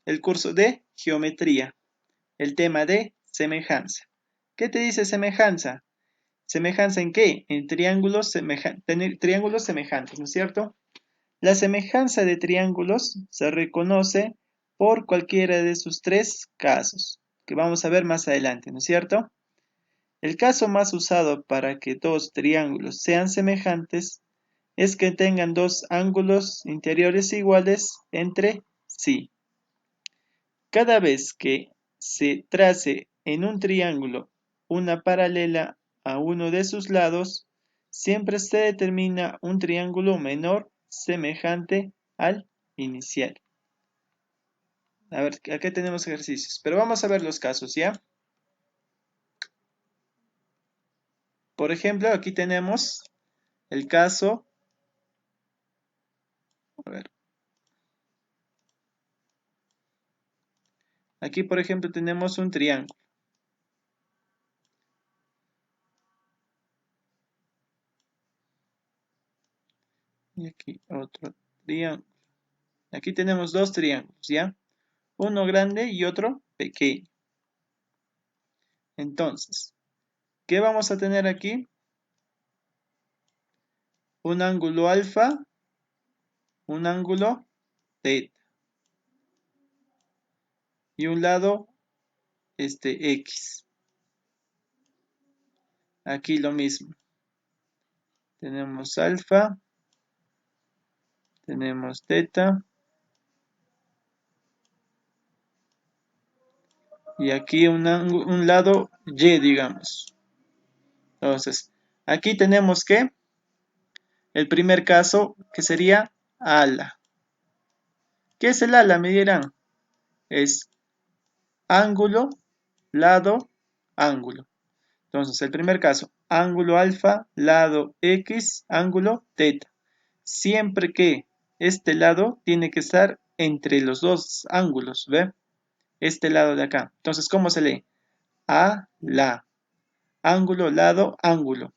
el curso de geometría, el tema de semejanza. ¿Qué te dice semejanza? ¿Semejanza en qué? En triángulos, triángulos semejantes, ¿no es cierto? La semejanza de triángulos se reconoce por cualquiera de sus tres casos, que vamos a ver más adelante, ¿no es cierto? El caso más usado para que dos triángulos sean semejantes es que tengan dos ángulos interiores iguales entre sí. Cada vez que se trace en un triángulo una paralela a uno de sus lados, siempre se determina un triángulo menor semejante al inicial. A ver, acá tenemos ejercicios, pero vamos a ver los casos, ¿ya? Por ejemplo, aquí tenemos el caso, a ver, aquí por ejemplo tenemos un triángulo. Y aquí otro triángulo. Aquí tenemos dos triángulos, ¿ya? Uno grande y otro pequeño. Entonces, ¿qué vamos a tener aquí? Un ángulo alfa, un ángulo teta. Y un lado, X. Aquí lo mismo. Tenemos alfa, tenemos teta. Y aquí un lado Y, digamos. Entonces, aquí tenemos que el primer caso, que sería ala. ¿Qué es el ala? Me dirán. Es ángulo, lado, ángulo. Entonces, el primer caso, ángulo alfa, lado X, ángulo teta. Siempre que este lado tiene que estar entre los dos ángulos, ¿ve? Este lado de acá. Entonces, ¿cómo se lee? A, la. Ángulo, lado, ángulo.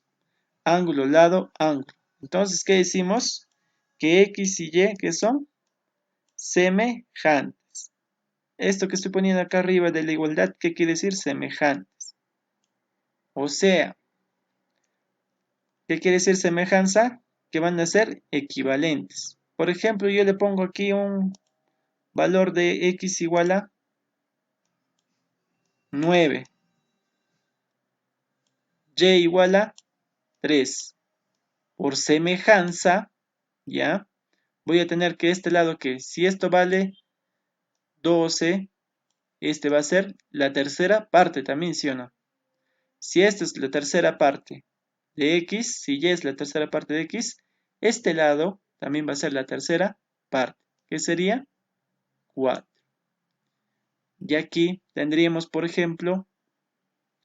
Ángulo, lado, ángulo. Entonces, ¿qué decimos? Que X y Y, ¿qué son? Semejantes. Esto que estoy poniendo acá arriba de la igualdad, ¿qué quiere decir? Semejantes. O sea, ¿qué quiere decir semejanza? Que van a ser equivalentes. Por ejemplo, yo le pongo aquí un valor de X igual a 9. Y igual a 3. Por semejanza, ¿ya? Voy a tener que este lado que si esto vale 12, este va a ser la tercera parte también, ¿sí o no? Si esta es la tercera parte de X, si Y es la tercera parte de X, este lado también va a ser la tercera parte, que sería 4. Y aquí tendríamos, por ejemplo,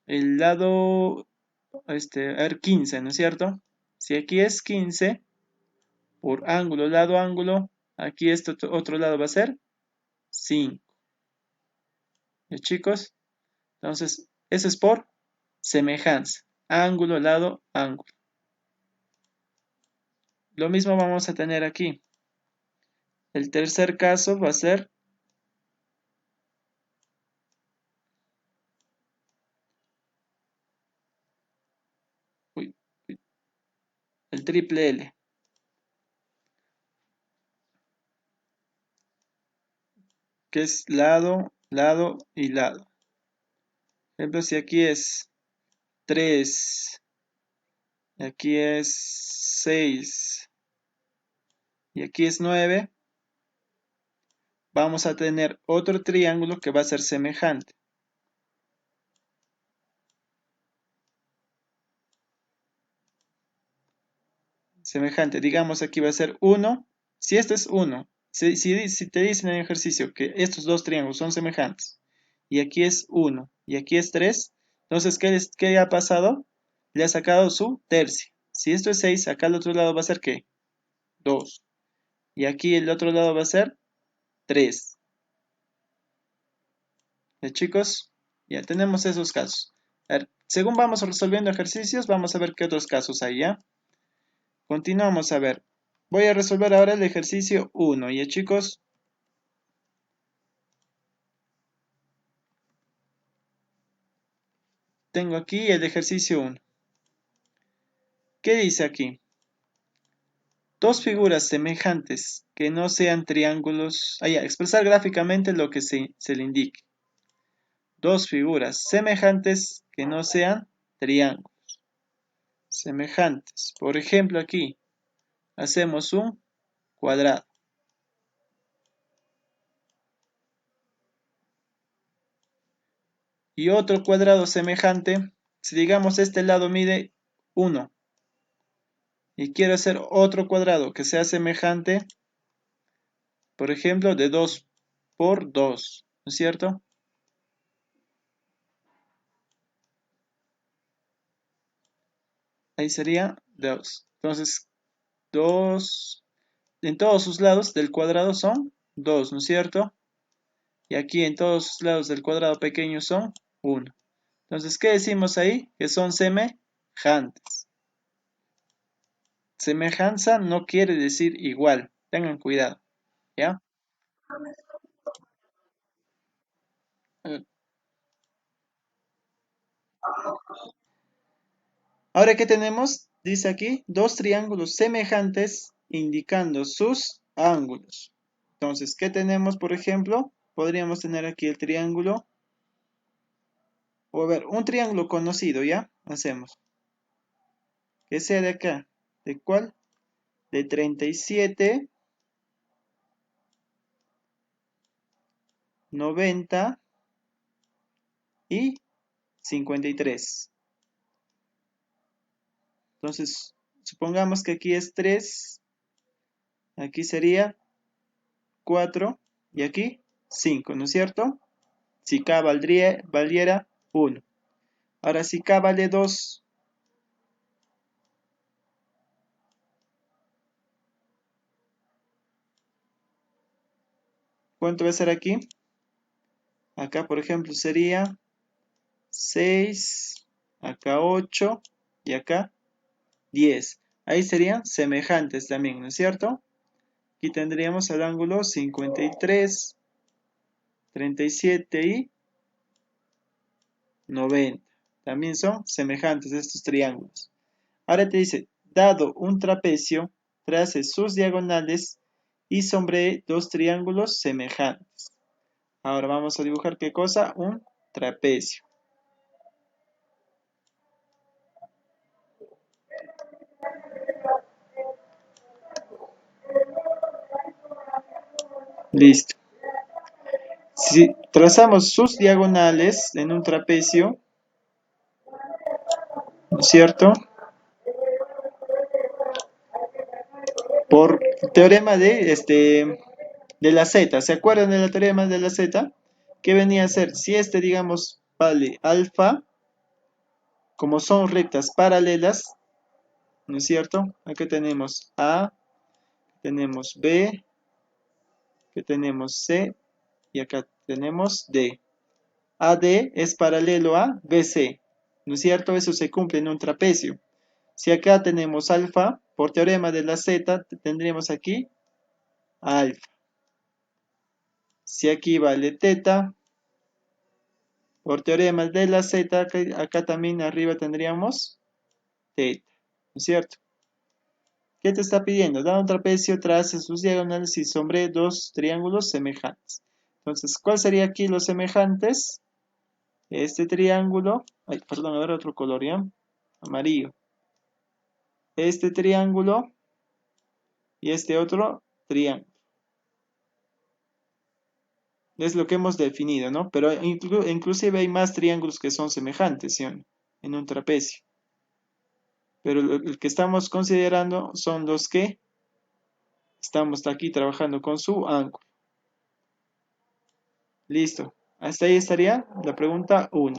el lado, a ver, 15, ¿no es cierto? Si aquí es 15, por ángulo, lado, ángulo, aquí este otro lado va a ser 5. ¿Ya, chicos? Entonces, eso es por semejanza. Ángulo, lado, ángulo. Lo mismo vamos a tener aquí. El tercer caso va a ser uy, el triple L, que es lado, lado y lado. Por ejemplo, si aquí es 3, aquí es 6 y aquí es 9, vamos a tener otro triángulo que va a ser semejante. Semejante, digamos aquí va a ser 1. Si este es 1, si te dicen en el ejercicio que estos dos triángulos son semejantes, y aquí es 1 y aquí es 3, entonces ¿qué ha pasado? Le ha sacado su tercio. Si esto es 6, acá al otro lado va a ser ¿qué? 2. Y aquí el otro lado va a ser 3. ¿Ya, chicos? Ya tenemos esos casos. A ver, según vamos resolviendo ejercicios, vamos a ver qué otros casos hay, ¿ya? Continuamos a ver. Voy a resolver ahora el ejercicio 1, ¿ya, chicos? tengo aquí el ejercicio 1. ¿Qué dice aquí? Dos figuras semejantes que no sean triángulos. Expresar gráficamente lo que se le indique. Dos figuras semejantes que no sean triángulos. Semejantes. Por ejemplo, aquí hacemos un cuadrado. Y otro cuadrado semejante, si digamos este lado mide 1 y quiero hacer otro cuadrado que sea semejante, por ejemplo, de 2 por 2, ¿no es cierto? Ahí sería 2. Entonces, 2 en todos sus lados del cuadrado son 2, ¿no es cierto? Y aquí en todos sus lados del cuadrado pequeño son 1. Entonces, ¿qué decimos ahí? Que son semejantes. Semejanza no quiere decir igual. Tengan cuidado, ¿ya? Eh, Ahora, ¿qué tenemos? Dice aquí, dos triángulos semejantes indicando sus ángulos. Entonces, ¿qué tenemos, por ejemplo? Podríamos tener aquí el triángulo, o a ver, un triángulo conocido, ¿ya? Hacemos. Que sea de acá. ¿De cuál? De 37, 90 y 53. Entonces, supongamos que aquí es 3, aquí sería 4 y aquí 5, ¿no es cierto? Si K valiera 1. Ahora si K vale 2, ¿cuánto va a ser aquí? Acá, por ejemplo, sería 6, acá 8 y acá 10. Ahí serían semejantes también, ¿no es cierto? Aquí tendríamos el ángulo 53, 37 y 90. También son semejantes estos triángulos. Ahora te dice, dado un trapecio, trace sus diagonales y sombree dos triángulos semejantes. Ahora vamos a dibujar ¿qué cosa? Un trapecio. Listo. Si trazamos sus diagonales en un trapecio, ¿no es cierto? Por teorema de la z. ¿Se acuerdan del teorema de la z? ¿Qué venía a ser? Si este, digamos, vale alfa, como son rectas paralelas, ¿no es cierto? Aquí tenemos A, tenemos B, que tenemos C y acá tenemos D. AD es paralelo a BC, ¿no es cierto? Eso se cumple en un trapecio. Si acá tenemos alfa, por teorema de la z, tendríamos aquí alfa. Si aquí vale teta, por teorema de la z, acá también arriba tendríamos teta, ¿no es cierto? ¿Qué te está pidiendo? Da un trapecio, trace sus diagonales y sombre dos triángulos semejantes. Entonces, ¿cuál sería aquí los semejantes? Este triángulo, ay, perdón, a ver otro color, ¿ya? Amarillo. Este triángulo y este otro triángulo. Es lo que hemos definido, ¿no? Pero inclusive hay más triángulos que son semejantes, ¿sí? En un trapecio. Pero el que estamos considerando son los que estamos aquí trabajando con su ángulo. Listo. Hasta ahí estaría la pregunta 1.